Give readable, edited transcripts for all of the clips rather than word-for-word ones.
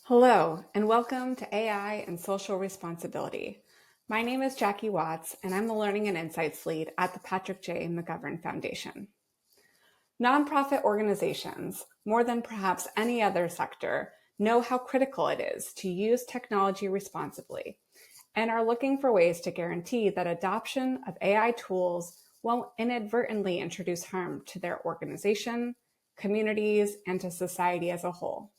Hello, and welcome to AI and Social Responsibility. My name is Jackie Watts, and I'm the Learning and Insights Lead at the Patrick J. McGovern Foundation. Nonprofit organizations, more than perhaps any other sector, know how critical it is to use technology responsibly and are looking for ways to guarantee that adoption of AI tools won't inadvertently introduce harm to their organization, communities, and to society as a whole.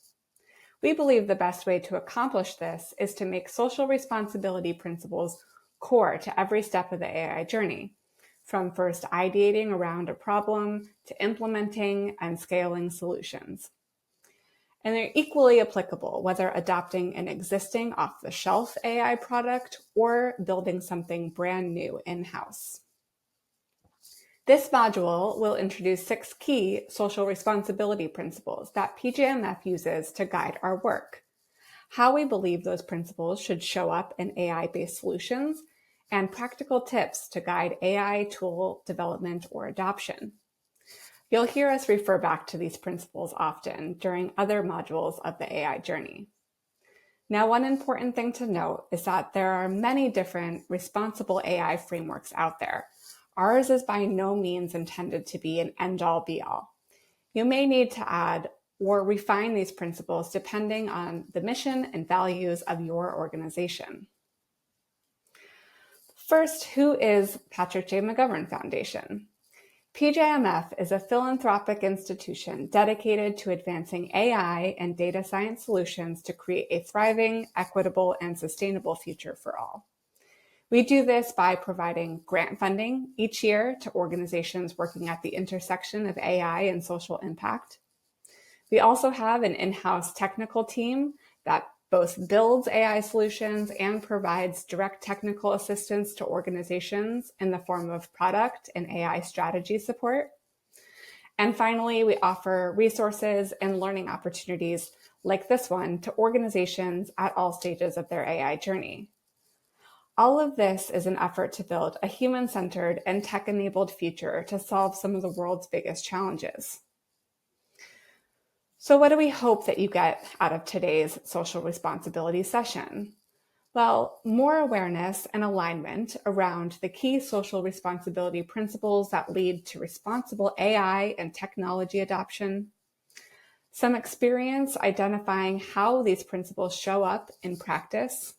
We believe the best way to accomplish this is to make social responsibility principles core to every step of the AI journey, from first ideating around a problem to implementing and scaling solutions. And they're equally applicable whether adopting an existing off-the-shelf AI product or building something brand new in-house. This module will introduce 6 key social responsibility principles that PJMF uses to guide our work, how we believe those principles should show up in AI-based solutions, and practical tips to guide AI tool development or adoption. You'll hear us refer back to these principles often during other modules of the AI journey. Now, one important thing to note is that there are many different responsible AI frameworks out there. Ours is by no means intended to be an end-all be-all. You may need to add or refine these principles depending on the mission and values of your organization. First, who is Patrick J. McGovern Foundation? PJMF is a philanthropic institution dedicated to advancing AI and data science solutions to create a thriving, equitable, and sustainable future for all. We do this by providing grant funding each year to organizations working at the intersection of AI and social impact. We also have an in-house technical team that both builds AI solutions and provides direct technical assistance to organizations in the form of product and AI strategy support. And finally, we offer resources and learning opportunities like this one to organizations at all stages of their AI journey. All of this is an effort to build a human-centered and tech-enabled future to solve some of the world's biggest challenges. So what do we hope that you get out of today's social responsibility session? Well, more awareness and alignment around the key social responsibility principles that lead to responsible AI and technology adoption, some experience identifying how these principles show up in practice,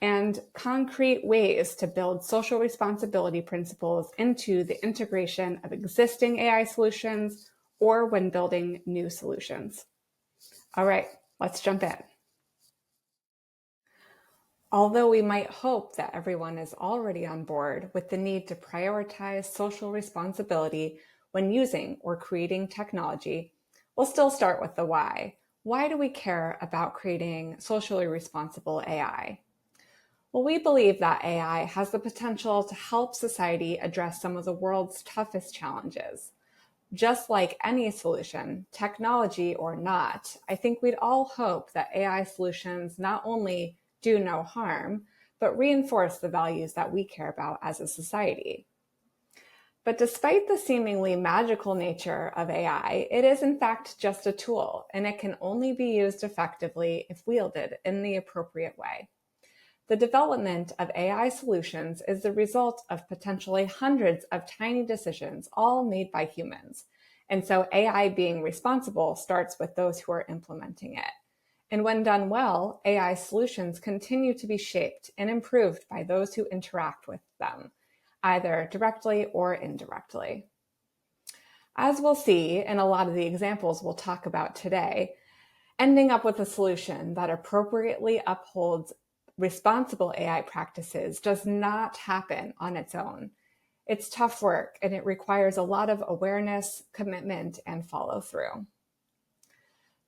and concrete ways to build social responsibility principles into the integration of existing AI solutions or when building new solutions. All right, let's jump in. Although we might hope that everyone is already on board with the need to prioritize social responsibility when using or creating technology, we'll still start with the why. Why do we care about creating socially responsible AI? Well, we believe that AI has the potential to help society address some of the world's toughest challenges. Just like any solution, technology or not, I think we'd all hope that AI solutions not only do no harm, but reinforce the values that we care about as a society. But despite the seemingly magical nature of AI, it is in fact just a tool, and it can only be used effectively if wielded in the appropriate way. The development of AI solutions is the result of potentially hundreds of tiny decisions, all made by humans. And so AI being responsible starts with those who are implementing it. And when done well, AI solutions continue to be shaped and improved by those who interact with them, either directly or indirectly. As we'll see in a lot of the examples we'll talk about today, ending up with a solution that appropriately upholds responsible AI practices does not happen on its own. It's tough work, and it requires a lot of awareness, commitment, and follow-through.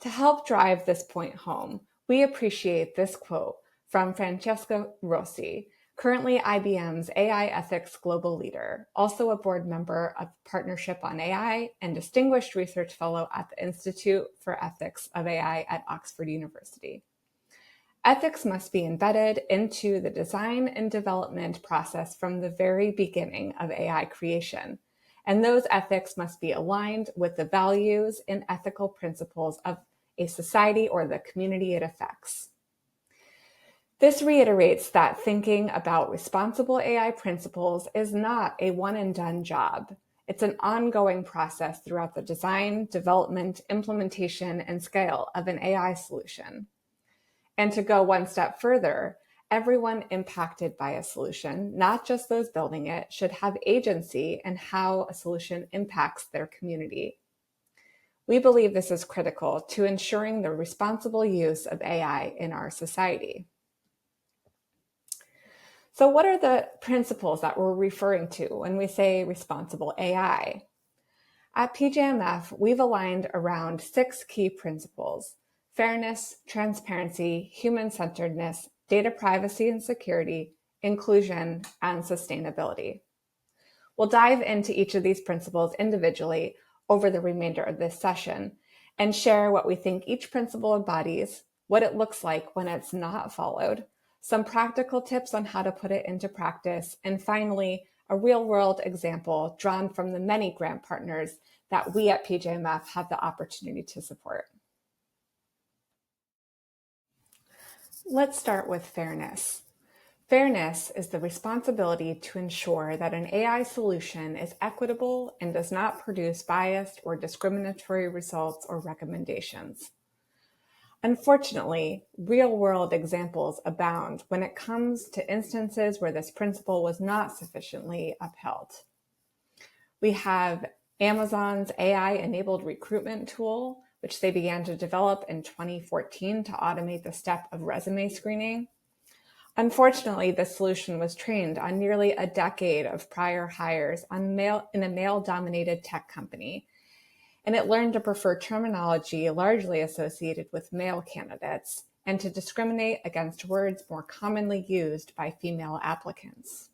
To help drive this point home, we appreciate this quote from Francesca Rossi, currently IBM's AI Ethics Global Leader, also a board member of Partnership on AI and Distinguished Research Fellow at the Institute for Ethics of AI at Oxford University. Ethics must be embedded into the design and development process from the very beginning of AI creation, and those ethics must be aligned with the values and ethical principles of a society, or the community it affects. This reiterates that thinking about responsible AI principles is not a one-and-done job. It's an ongoing process throughout the design, development, implementation, and scale of an AI solution. And to go one step further, everyone impacted by a solution, not just those building it, should have agency in how a solution impacts their community. We believe this is critical to ensuring the responsible use of AI in our society. So what are the principles that we're referring to when we say responsible AI? At PJMF, we've aligned around 6 key principles: fairness, transparency, human-centeredness, data privacy and security, inclusion, and sustainability. We'll dive into each of these principles individually over the remainder of this session and share what we think each principle embodies, what it looks like when it's not followed, some practical tips on how to put it into practice, and finally, a real-world example drawn from the many grant partners that we at PJMF have the opportunity to support. Let's start with fairness. Fairness is the responsibility to ensure that an AI solution is equitable and does not produce biased or discriminatory results or recommendations. Unfortunately, real-world examples abound when it comes to instances where this principle was not sufficiently upheld. We have Amazon's AI-enabled recruitment tool, which they began to develop in 2014 to automate the step of resume screening. Unfortunately, this solution was trained on nearly a decade of prior hires in a male-dominated tech company, and it learned to prefer terminology largely associated with male candidates and to discriminate against words more commonly used by female applicants.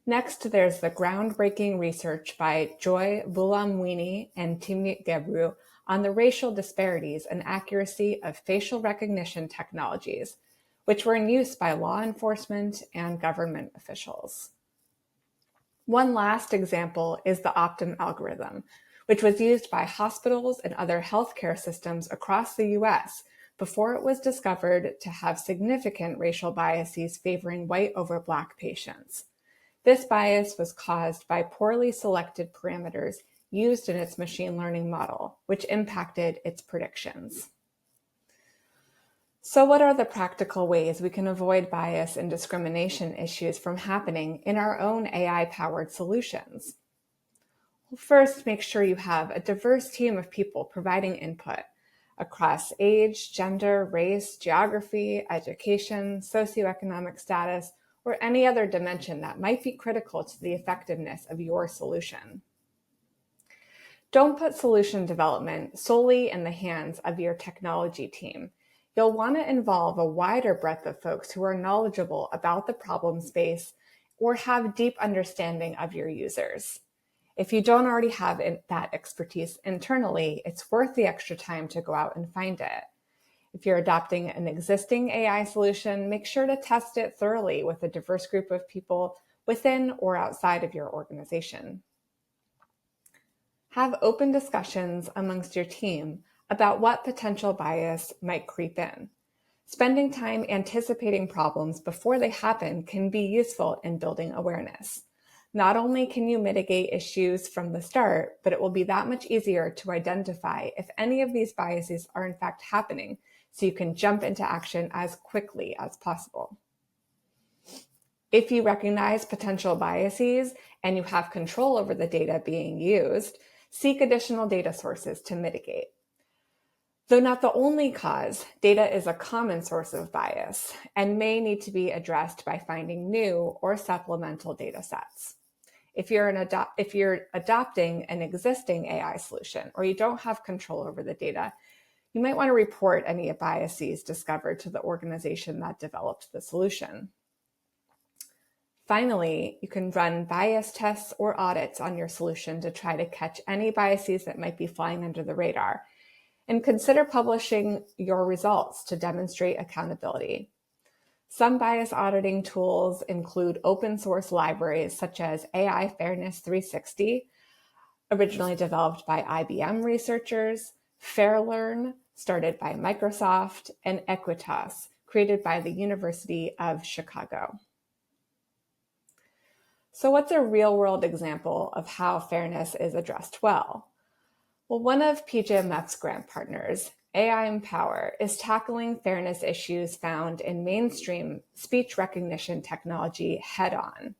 Next, there's the groundbreaking research by Joy Bulamwini and Timnit Gebru on the racial disparities and accuracy of facial recognition technologies, which were in use by law enforcement and government officials. One last example is the Optum algorithm, which was used by hospitals and other healthcare systems across the US before it was discovered to have significant racial biases favoring white over Black patients. This bias was caused by poorly selected parameters used in its machine learning model, which impacted its predictions. So what are the practical ways we can avoid bias and discrimination issues from happening in our own AI-powered solutions? Well, first, make sure you have a diverse team of people providing input across age, gender, race, geography, education, socioeconomic status, or any other dimension that might be critical to the effectiveness of your solution. Don't put solution development solely in the hands of your technology team. You'll want to involve a wider breadth of folks who are knowledgeable about the problem space or have deep understanding of your users. If you don't already have that expertise internally, it's worth the extra time to go out and find it. If you're adopting an existing AI solution, make sure to test it thoroughly with a diverse group of people within or outside of your organization. Have open discussions amongst your team about what potential bias might creep in. Spending time anticipating problems before they happen can be useful in building awareness. Not only can you mitigate issues from the start, but it will be that much easier to identify if any of these biases are in fact happening, so you can jump into action as quickly as possible. If you recognize potential biases and you have control over the data being used, seek additional data sources to mitigate. Though not the only cause, data is a common source of bias and may need to be addressed by finding new or supplemental data sets. If you're adopting an existing AI solution or you don't have control over the data, you might want to report any biases discovered to the organization that developed the solution. Finally, you can run bias tests or audits on your solution to try to catch any biases that might be flying under the radar, and consider publishing your results to demonstrate accountability. Some bias auditing tools include open source libraries such as AI Fairness 360, originally developed by IBM researchers, FairLearn, started by Microsoft, and Equitas, created by the University of Chicago. So what's a real-world example of how fairness is addressed well? Well, one of PGMF's grant partners, AI Empower, is tackling fairness issues found in mainstream speech recognition technology head-on.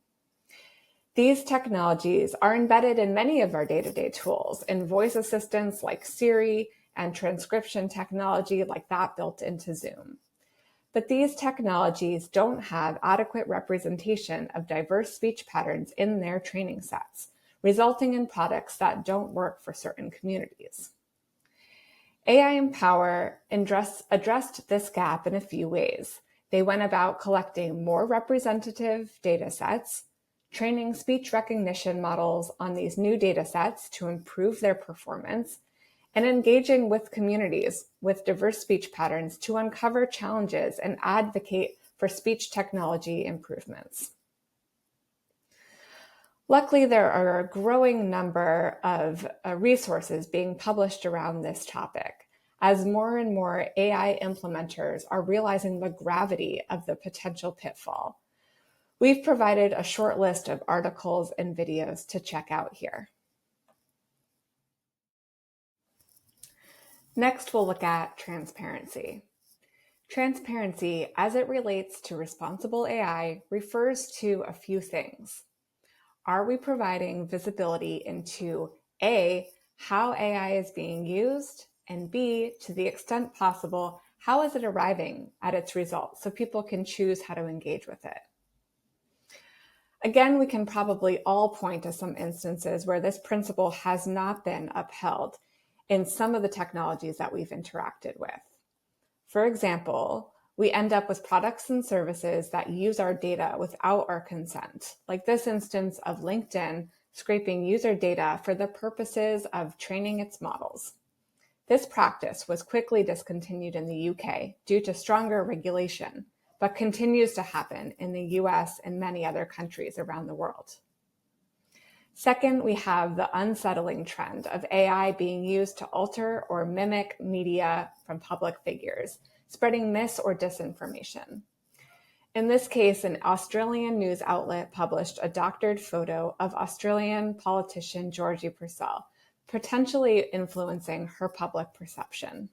These technologies are embedded in many of our day-to-day tools, in voice assistants like Siri and transcription technology like that built into Zoom. But these technologies don't have adequate representation of diverse speech patterns in their training sets, resulting in products that don't work for certain communities. AI Empower addressed this gap in a few ways. They went about collecting more representative data sets, training speech recognition models on these new data sets to improve their performance, and engaging with communities with diverse speech patterns to uncover challenges and advocate for speech technology improvements. Luckily, there are a growing number of resources being published around this topic, as more and more AI implementers are realizing the gravity of the potential pitfall. We've provided a short list of articles and videos to check out here. Next, we'll look at transparency. Transparency, as it relates to responsible AI, refers to a few things. Are we providing visibility into A, how AI is being used, and B, to the extent possible, how is it arriving at its results so people can choose how to engage with it? Again, we can probably all point to some instances where this principle has not been upheld in some of the technologies that we've interacted with. For example, we end up with products and services that use our data without our consent, like this instance of LinkedIn scraping user data for the purposes of training its models. This practice was quickly discontinued in the UK due to stronger regulation, but continues to happen in the US and many other countries around the world. Second, we have the unsettling trend of AI being used to alter or mimic media from public figures, spreading mis- or disinformation. In this case, an Australian news outlet published a doctored photo of Australian politician Georgie Purcell, potentially influencing her public perception.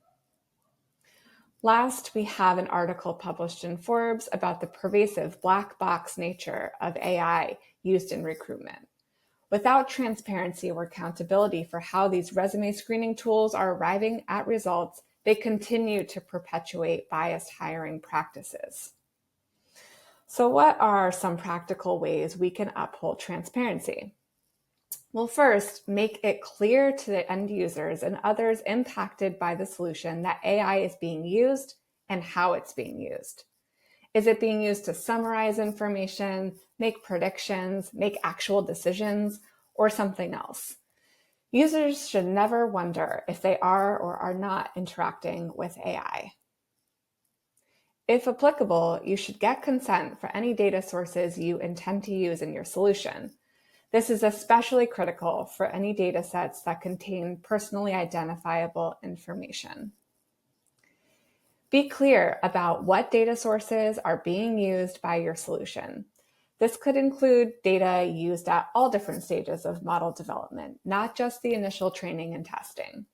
Last, we have an article published in Forbes about the pervasive black box nature of AI used in recruitment. Without transparency or accountability for how these resume screening tools are arriving at results, they continue to perpetuate biased hiring practices. So what are some practical ways we can uphold transparency? Well, first, make it clear to the end users and others impacted by the solution that AI is being used and how it's being used. Is it being used to summarize information, make predictions, make actual decisions, or something else? Users should never wonder if they are or are not interacting with AI. If applicable, you should get consent for any data sources you intend to use in your solution. This is especially critical for any data sets that contain personally identifiable information. Be clear about what data sources are being used by your solution. This could include data used at all different stages of model development, not just the initial training and testing.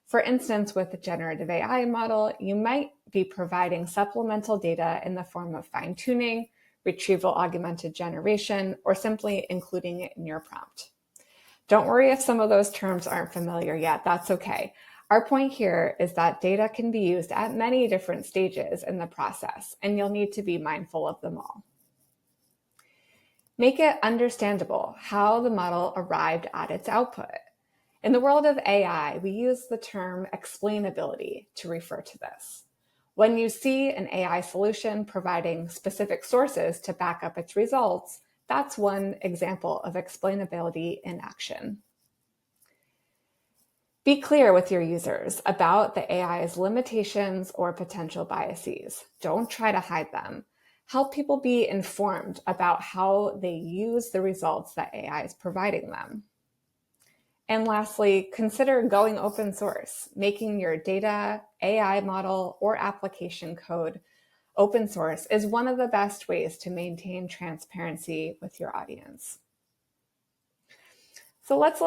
For instance, with a generative AI model, you might be providing supplemental data in the form of fine-tuning, retrieval augmented generation, or simply including it in your prompt. Don't worry if some of those terms aren't familiar yet, that's okay. Our point here is that data can be used at many different stages in the process, and you'll need to be mindful of them all. Make it understandable how the model arrived at its output. In the world of AI, we use the term explainability to refer to this. When you see an AI solution providing specific sources to back up its results, that's one example of explainability in action. Be clear with your users about the AI's limitations or potential biases. Don't try to hide them. Help people be informed about how they use the results that AI is providing them. And lastly, consider going open source. Making your data, AI model, or application code open source is one of the best ways to maintain transparency with your audience. So let's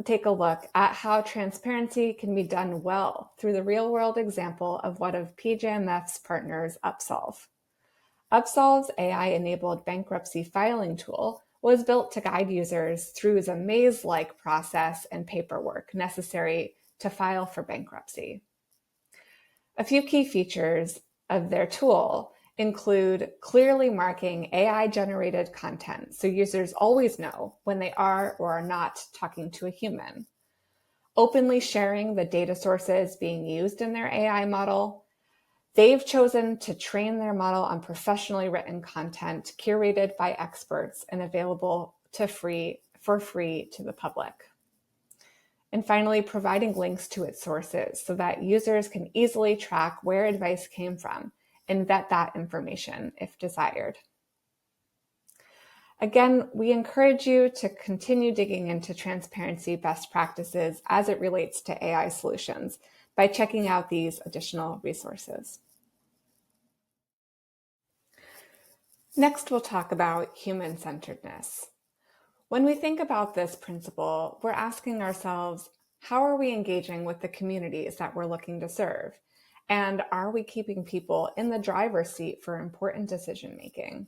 take a look at how transparency can be done well through the real-world example of one of PJMF's partners, Upsolve. Upsolve's AI-enabled bankruptcy filing tool was built to guide users through the maze-like process and paperwork necessary to file for bankruptcy. A few key features of their tool include clearly marking AI-generated content so users always know when they are or are not talking to a human, openly sharing the data sources being used in their AI model. They've chosen to train their model on professionally written content curated by experts and available for free to the public. And finally, providing links to its sources so that users can easily track where advice came from and vet that information if desired. Again, we encourage you to continue digging into transparency best practices as it relates to AI solutions by checking out these additional resources. Next, we'll talk about human-centeredness. When we think about this principle, we're asking ourselves, how are we engaging with the communities that we're looking to serve? And are we keeping people in the driver's seat for important decision-making?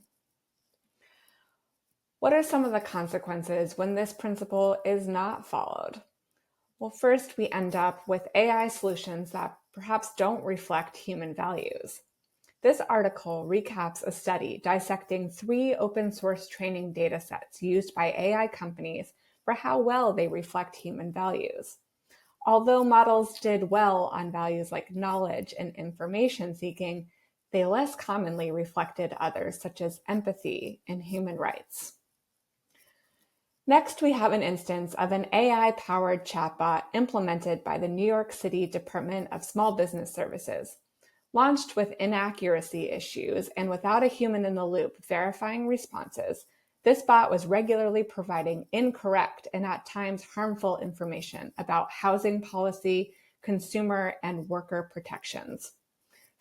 What are some of the consequences when this principle is not followed? Well, first, we end up with AI solutions that perhaps don't reflect human values. This article recaps a study dissecting 3 open source training datasets used by AI companies for how well they reflect human values. Although models did well on values like knowledge and information seeking, they less commonly reflected others such as empathy and human rights. Next, we have an instance of an AI-powered chatbot implemented by the New York City Department of Small Business Services. Launched with inaccuracy issues and without a human in the loop verifying responses, this bot was regularly providing incorrect and at times harmful information about housing policy, consumer, and worker protections.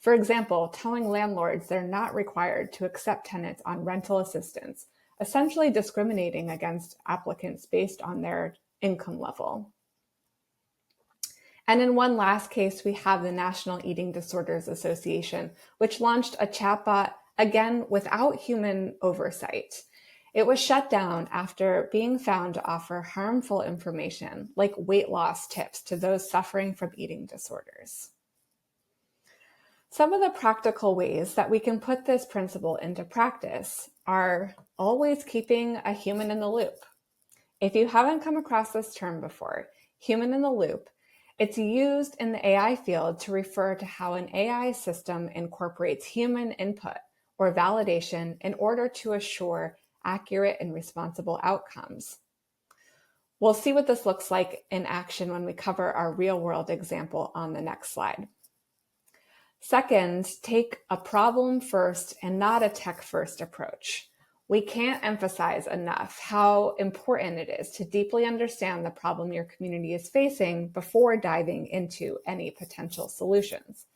For example, telling landlords they're not required to accept tenants on rental assistance, essentially discriminating against applicants based on their income level. And in one last case, we have the National Eating Disorders Association, which launched a chatbot, again, without human oversight. It was shut down after being found to offer harmful information, like weight loss tips to those suffering from eating disorders. Some of the practical ways that we can put this principle into practice are always keeping a human in the loop. If you haven't come across this term before, human in the loop, it's used in the AI field to refer to how an AI system incorporates human input or validation in order to assure accurate and responsible outcomes. We'll see what this looks like in action when we cover our real-world example on the next slide. Second, take a problem-first and not a tech-first approach. We can't emphasize enough how important it is to deeply understand the problem your community is facing before diving into any potential solutions.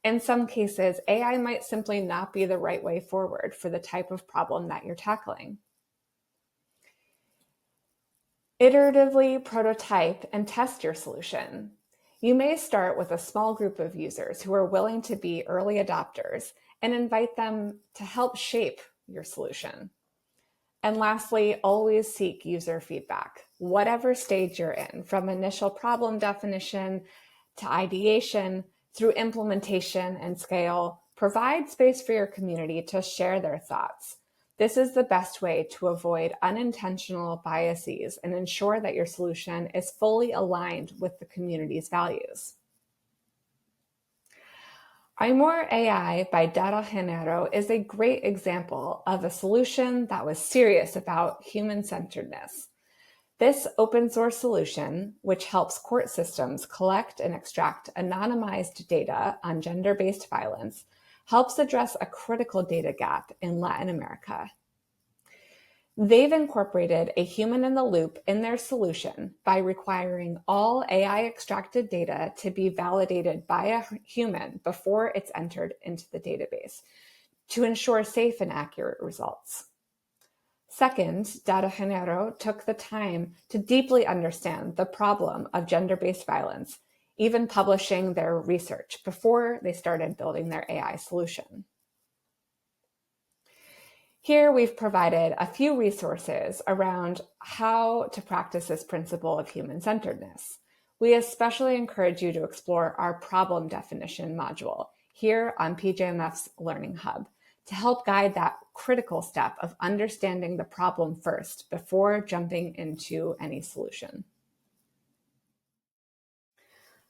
In some cases, AI might simply not be the right way forward for the type of problem that you're tackling. Iteratively prototype and test your solution. You may start with a small group of users who are willing to be early adopters and invite them to help shape your solution. And lastly, always seek user feedback, whatever stage you're in, from initial problem definition to ideation through implementation and scale. Provide space for your community to share their thoughts. This is the best way to avoid unintentional biases and ensure that your solution is fully aligned with the community's values. Amor AI by Dara Janeiro is a great example of a solution that was serious about human-centeredness. This open source solution, which helps court systems collect and extract anonymized data on gender-based violence, helps address a critical data gap in Latin America. They've incorporated a human in the loop in their solution by requiring all AI extracted data to be validated by a human before it's entered into the database to ensure safe and accurate results. Second, Data Janeiro took the time to deeply understand the problem of gender-based violence, even publishing their research before they started building their AI solution. Here we've provided a few resources around how to practice this principle of human-centeredness. We especially encourage you to explore our problem definition module here on PJMF's Learning Hub to help guide that critical step of understanding the problem first before jumping into any solution.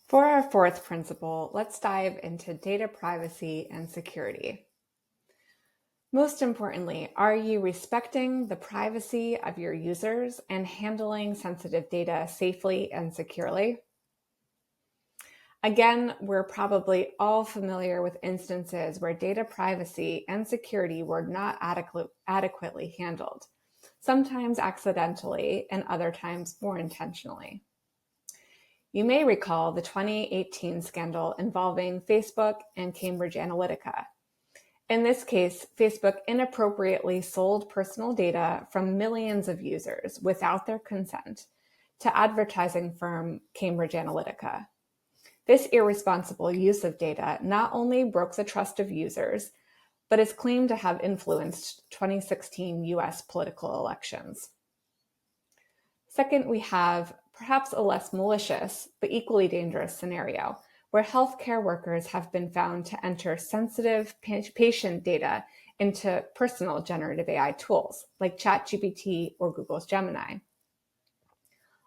For our fourth principle, let's dive into data privacy and security. Most importantly, are you respecting the privacy of your users and handling sensitive data safely and securely? Again, we're probably all familiar with instances where data privacy and security were not adequately handled, sometimes accidentally and other times more intentionally. You may recall the 2018 scandal involving Facebook and Cambridge Analytica. In this case, Facebook inappropriately sold personal data from millions of users without their consent to advertising firm Cambridge Analytica. This irresponsible use of data not only broke the trust of users, but is claimed to have influenced 2016 US political elections. Second, we have perhaps a less malicious but equally dangerous scenario where healthcare workers have been found to enter sensitive patient data into personal generative AI tools like ChatGPT or Google's Gemini.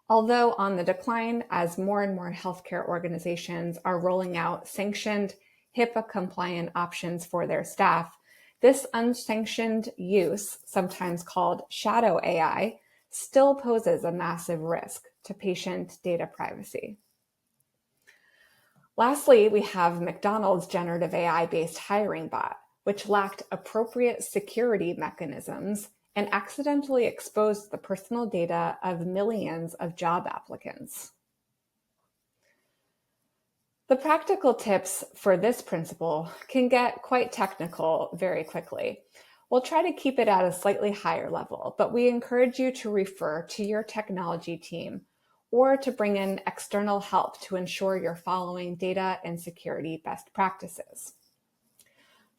Although on the decline as more and more healthcare organizations are rolling out sanctioned HIPAA-compliant options for their staff, this unsanctioned use, sometimes called shadow AI, still poses a massive risk to patient data privacy. Lastly, we have McDonald's generative AI-based hiring bot, which lacked appropriate security mechanisms and accidentally exposed the personal data of millions of job applicants. The practical tips for this principle can get quite technical very quickly. We'll try to keep it at a slightly higher level, but we encourage you to refer to your technology team or to bring in external help to ensure you're following data and security best practices.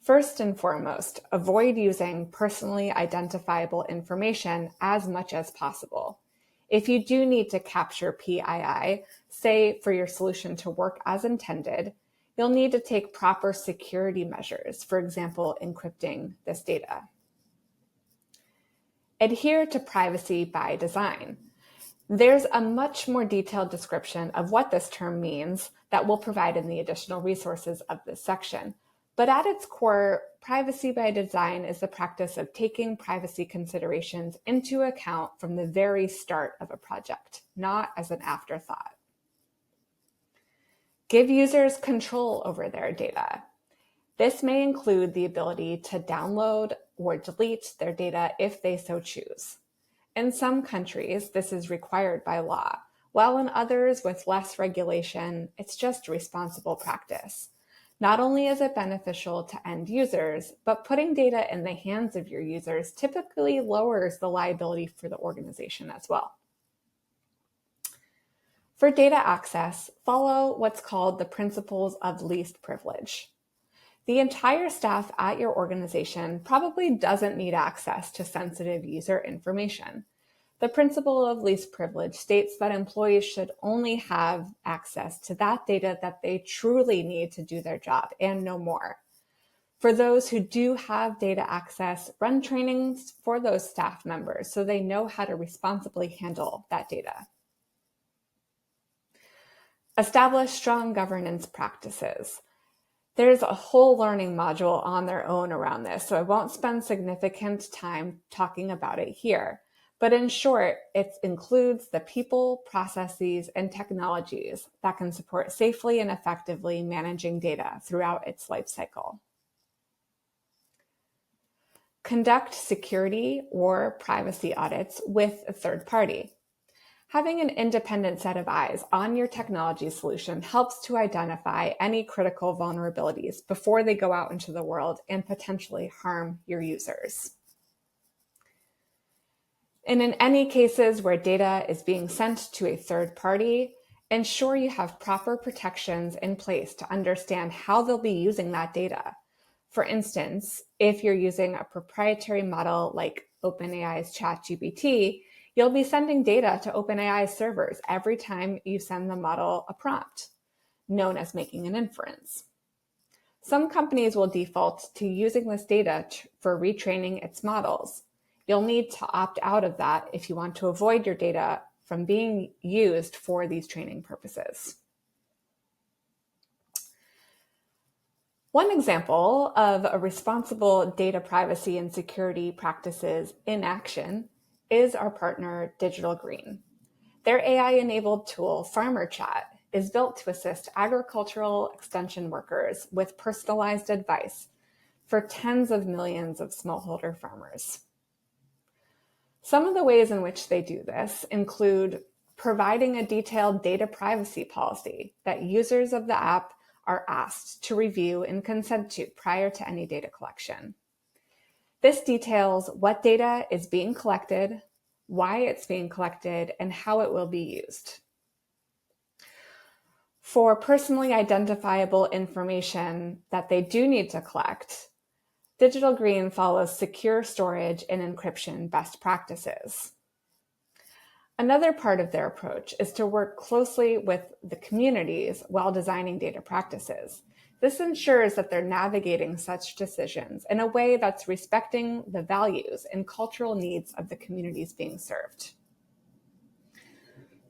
First and foremost, avoid using personally identifiable information as much as possible. If you do need to capture PII, say for your solution to work as intended, you'll need to take proper security measures, for example, encrypting this data. Adhere to privacy by design. There's a much more detailed description of what this term means that we'll provide in the additional resources of this section. But at its core, privacy by design is the practice of taking privacy considerations into account from the very start of a project, not as an afterthought. Give users control over their data. This may include the ability to download or delete their data if they so choose. In some countries, this is required by law, while in others with less regulation, it's just responsible practice. Not only is it beneficial to end users, but putting data in the hands of your users typically lowers the liability for the organization as well. For data access, follow what's called the principles of least privilege. The entire staff at your organization probably doesn't need access to sensitive user information. The principle of least privilege states that employees should only have access to that data that they truly need to do their job and no more. For those who do have data access, run trainings for those staff members so they know how to responsibly handle that data. Establish strong governance practices. There's a whole learning module on their own around this, so I won't spend significant time talking about it here. But in short, it includes the people, processes, and technologies that can support safely and effectively managing data throughout its life cycle. Conduct security or privacy audits with a third party. Having an independent set of eyes on your technology solution helps to identify any critical vulnerabilities before they go out into the world and potentially harm your users. And in any cases where data is being sent to a third party, ensure you have proper protections in place to understand how they'll be using that data. For instance, if you're using a proprietary model like OpenAI's ChatGPT, you'll be sending data to OpenAI's servers every time you send the model a prompt, known as making an inference. Some companies will default to using this data for retraining its models. You'll need to opt out of that if you want to avoid your data from being used for these training purposes. One example of a responsible data privacy and security practices in action is our partner Digital Green. Their AI-enabled tool, Farmer Chat, is built to assist agricultural extension workers with personalized advice for tens of millions of smallholder farmers. Some of the ways in which they do this include providing a detailed data privacy policy that users of the app are asked to review and consent to prior to any data collection. This details what data is being collected, why it's being collected, and how it will be used. For personally identifiable information that they do need to collect, Digital Green follows secure storage and encryption best practices. Another part of their approach is to work closely with the communities while designing data practices. This ensures that they're navigating such decisions in a way that's respecting the values and cultural needs of the communities being served.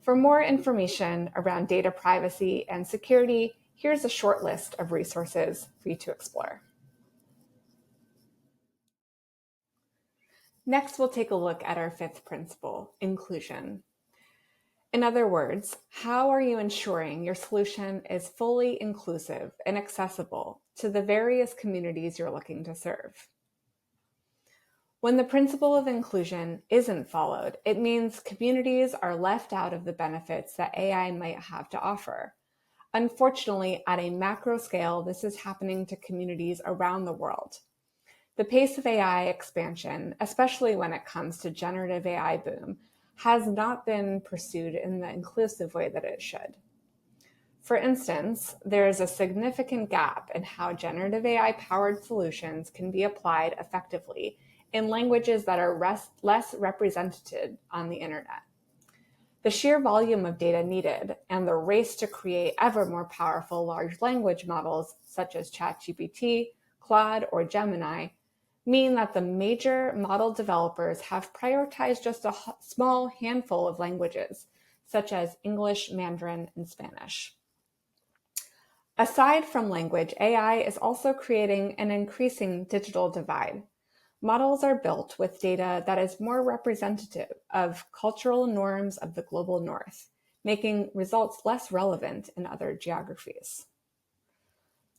For more information around data privacy and security, here's a short list of resources for you to explore. Next, we'll take a look at our fifth principle, inclusion. In other words, how are you ensuring your solution is fully inclusive and accessible to the various communities you're looking to serve? When the principle of inclusion isn't followed, it means communities are left out of the benefits that AI might have to offer. Unfortunately, at a macro scale, this is happening to communities around the world. The pace of AI expansion, especially when it comes to generative AI boom, has not been pursued in the inclusive way that it should. For instance, there is a significant gap in how generative AI-powered solutions can be applied effectively in languages that are less represented on the internet. The sheer volume of data needed and the race to create ever more powerful large language models such as ChatGPT, Claude, or Gemini mean that the major model developers have prioritized just a small handful of languages, such as English, Mandarin, and Spanish. Aside from language, AI is also creating an increasing digital divide. Models are built with data that is more representative of cultural norms of the global north, making results less relevant in other geographies.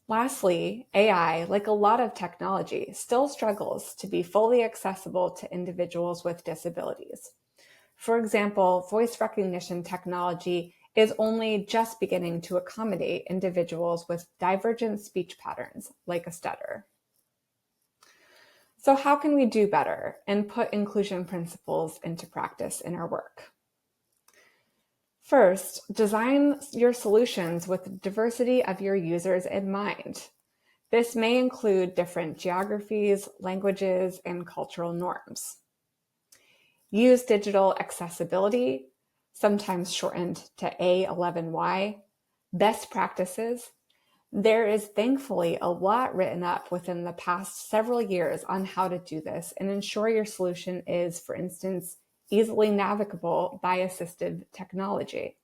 Lastly, AI, like a lot of technology, still struggles to be fully accessible to individuals with disabilities. For example, voice recognition technology is only just beginning to accommodate individuals with divergent speech patterns, like a stutter. So how can we do better and put inclusion principles into practice in our work? First, design your solutions with the diversity of your users in mind. This may include different geographies, languages, and cultural norms. Use digital accessibility, sometimes shortened to A11Y, best practices. There is thankfully a lot written up within the past several years on how to do this and ensure your solution is, for instance, easily navigable by assistive technology.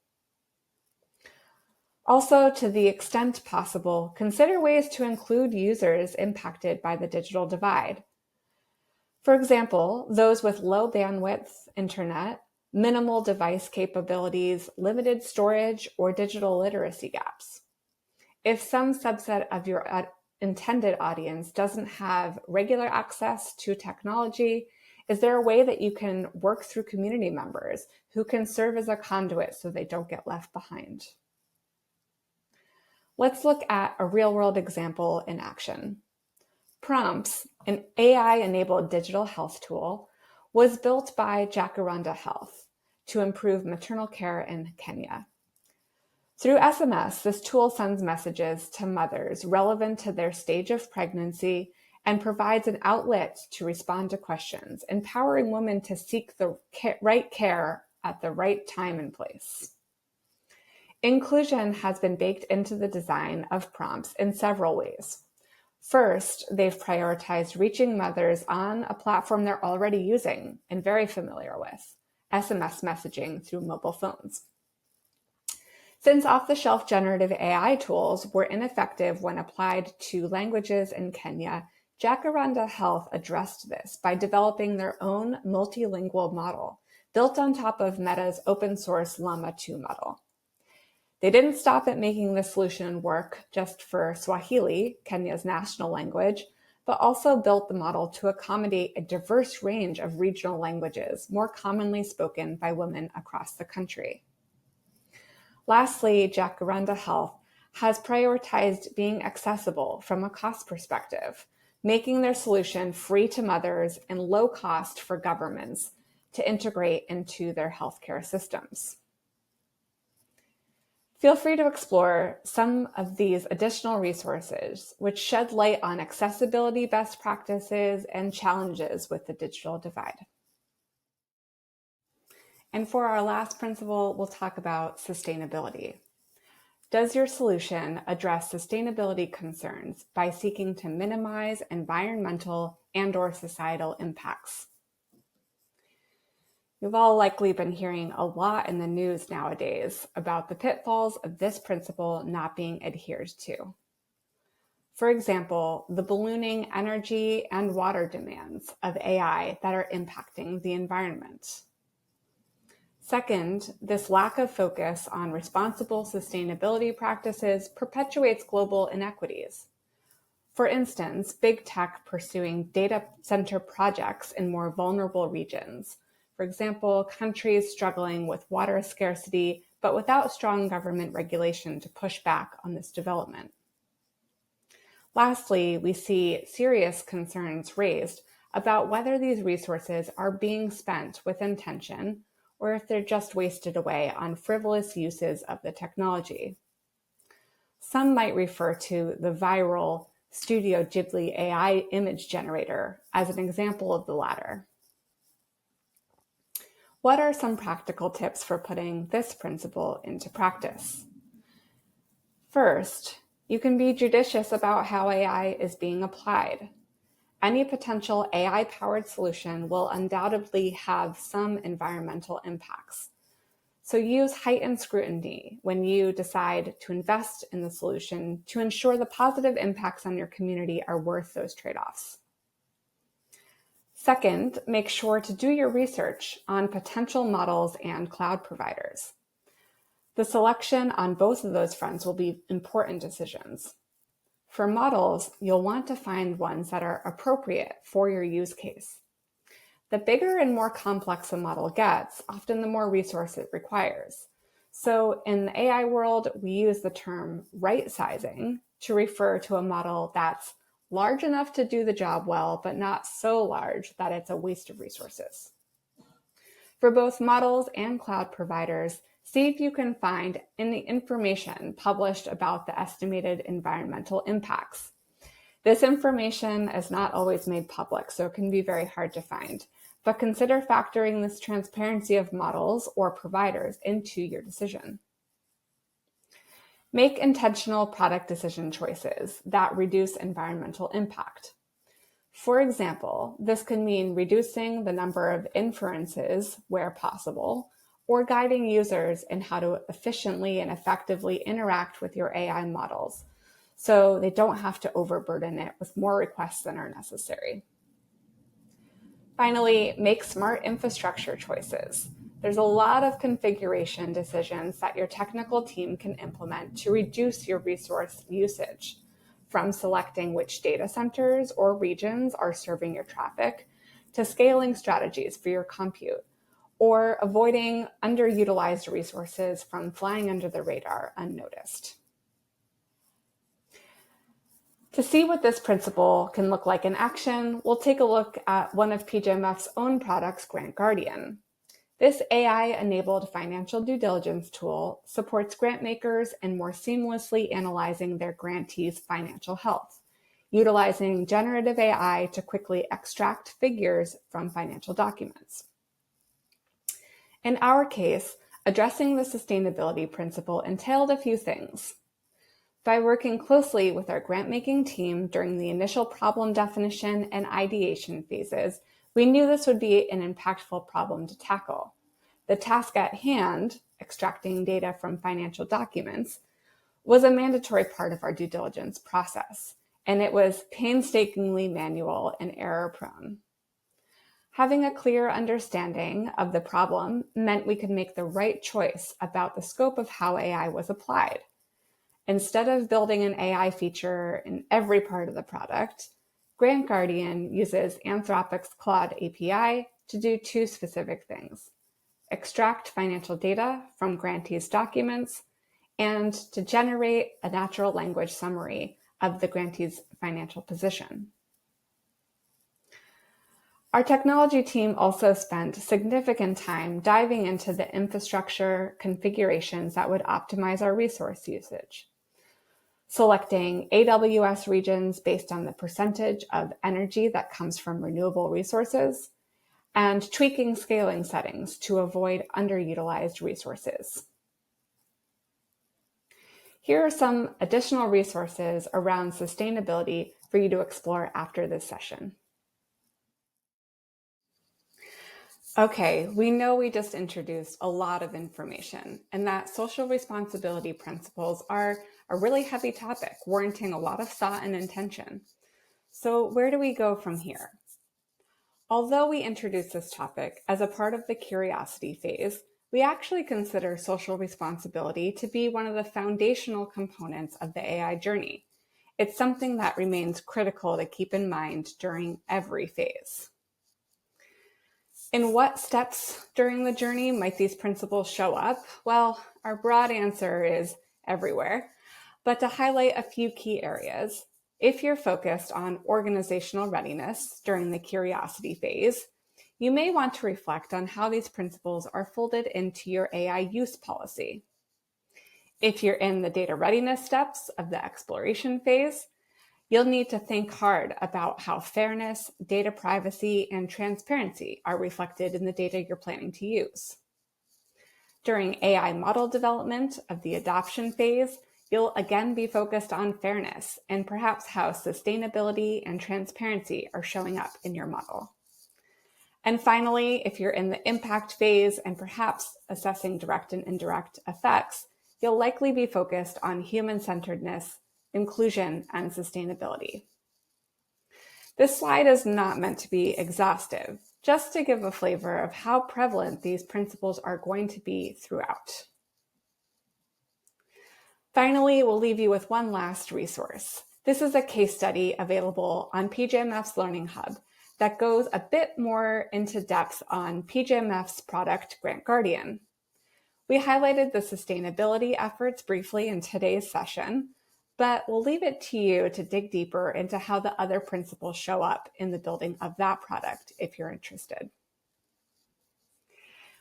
Also, to the extent possible, consider ways to include users impacted by the digital divide. For example, those with low bandwidth internet, minimal device capabilities, limited storage, or digital literacy gaps. If some subset of your intended audience doesn't have regular access to technology, is there a way that you can work through community members who can serve as a conduit so they don't get left behind? Let's look at a real-world example in action. Prompts, an AI-enabled digital health tool, was built by Jacaranda Health to improve maternal care in Kenya. Through SMS, this tool sends messages to mothers relevant to their stage of pregnancy and provides an outlet to respond to questions, empowering women to seek the right care at the right time and place. Inclusion has been baked into the design of prompts in several ways. First, they've prioritized reaching mothers on a platform they're already using and very familiar with, SMS messaging through mobile phones. Since off-the-shelf generative AI tools were ineffective when applied to languages in Kenya, Jacaranda Health addressed this by developing their own multilingual model built on top of Meta's open-source Llama 2 model. They didn't stop at making the solution work just for Swahili, Kenya's national language, but also built the model to accommodate a diverse range of regional languages more commonly spoken by women across the country. Lastly, Jacaranda Health has prioritized being accessible from a cost perspective, making their solution free to mothers and low cost for governments to integrate into their healthcare systems. Feel free to explore some of these additional resources, which shed light on accessibility best practices and challenges with the digital divide. And for our last principle, we'll talk about sustainability. Does your solution address sustainability concerns by seeking to minimize environmental and/or societal impacts? You've all likely been hearing a lot in the news nowadays about the pitfalls of this principle not being adhered to. For example, the ballooning energy and water demands of AI that are impacting the environment. Second, this lack of focus on responsible sustainability practices perpetuates global inequities. For instance, big tech pursuing data center projects in more vulnerable regions. For example, countries struggling with water scarcity, but without strong government regulation to push back on this development. Lastly, we see serious concerns raised about whether these resources are being spent with intention or if they're just wasted away on frivolous uses of the technology. Some might refer to the viral Studio Ghibli AI image generator as an example of the latter. What are some practical tips for putting this principle into practice? First, you can be judicious about how AI is being applied. Any potential AI-powered solution will undoubtedly have some environmental impacts. So use heightened scrutiny when you decide to invest in the solution to ensure the positive impacts on your community are worth those trade-offs. Second, make sure to do your research on potential models and cloud providers. The selection on both of those fronts will be important decisions. For models, you'll want to find ones that are appropriate for your use case. The bigger and more complex a model gets, often the more resource it requires. So in the AI world, we use the term right sizing to refer to a model that's large enough to do the job well, but not so large that it's a waste of resources. For both models and cloud providers, see if you can find in the information published about the estimated environmental impacts. This information is not always made public, so it can be very hard to find, but consider factoring this transparency of models or providers into your decision. Make intentional product decision choices that reduce environmental impact. For example, this can mean reducing the number of inferences where possible, or guiding users in how to efficiently and effectively interact with your AI models, so they don't have to overburden it with more requests than are necessary. Finally, make smart infrastructure choices. There's a lot of configuration decisions that your technical team can implement to reduce your resource usage. from selecting which data centers or regions are serving your traffic to scaling strategies for your compute, or avoiding underutilized resources from flying under the radar unnoticed. To see what this principle can look like in action, we'll take a look at one of PGMF's own products, Grant Guardian. This AI-enabled financial due diligence tool supports grant makers in more seamlessly analyzing their grantees' financial health, utilizing generative AI to quickly extract figures from financial documents. In our case, addressing the sustainability principle entailed a few things. By working closely with our grant-making team during the initial problem definition and ideation phases, we knew this would be an impactful problem to tackle. The task at hand, extracting data from financial documents, was a mandatory part of our due diligence process, and it was painstakingly manual and error-prone. Having a clear understanding of the problem meant we could make the right choice about the scope of how AI was applied. Instead of building an AI feature in every part of the product, Grant Guardian uses Anthropic's Claude API to do two specific things: extract financial data from grantees' documents and to generate a natural language summary of the grantee's financial position. Our technology team also spent significant time diving into the infrastructure configurations that would optimize our resource usage, selecting AWS regions based on the percentage of energy that comes from renewable resources, and tweaking scaling settings to avoid underutilized resources. Here are some additional resources around sustainability for you to explore after this session. Okay, we know we just introduced a lot of information and that social responsibility principles are a really heavy topic, warranting a lot of thought and intention. So where do we go from here? Although we introduced this topic as a part of the curiosity phase, we actually consider social responsibility to be one of the foundational components of the AI journey. It's something that remains critical to keep in mind during every phase. In what steps during the journey might these principles show up? Well, our broad answer is everywhere. But to highlight a few key areas, if you're focused on organizational readiness during the curiosity phase, you may want to reflect on how these principles are folded into your AI use policy. If you're in the data readiness steps of the exploration phase, you'll need to think hard about how fairness, data privacy, and transparency are reflected in the data you're planning to use. During AI model development of the adoption phase, you'll again be focused on fairness and perhaps how sustainability and transparency are showing up in your model. And finally, if you're in the impact phase and perhaps assessing direct and indirect effects, you'll likely be focused on human-centeredness, inclusion, and sustainability. This slide is not meant to be exhaustive, just to give a flavor of how prevalent these principles are going to be throughout. Finally, we'll leave you with one last resource. This is a case study available on PGMF's Learning Hub that goes a bit more into depth on PGMF's product, Grant Guardian. We highlighted the sustainability efforts briefly in today's session, but we'll leave it to you to dig deeper into how the other principles show up in the building of that product if you're interested.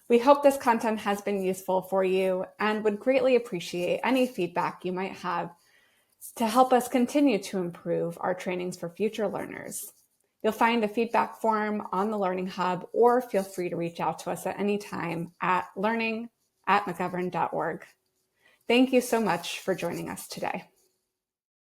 We hope this content has been useful for you and would greatly appreciate any feedback you might have to help us continue to improve our trainings for future learners. You'll find a feedback form on the Learning Hub, or feel free to reach out to us at any time at learning@mcgovern.org. Thank you so much for joining us today.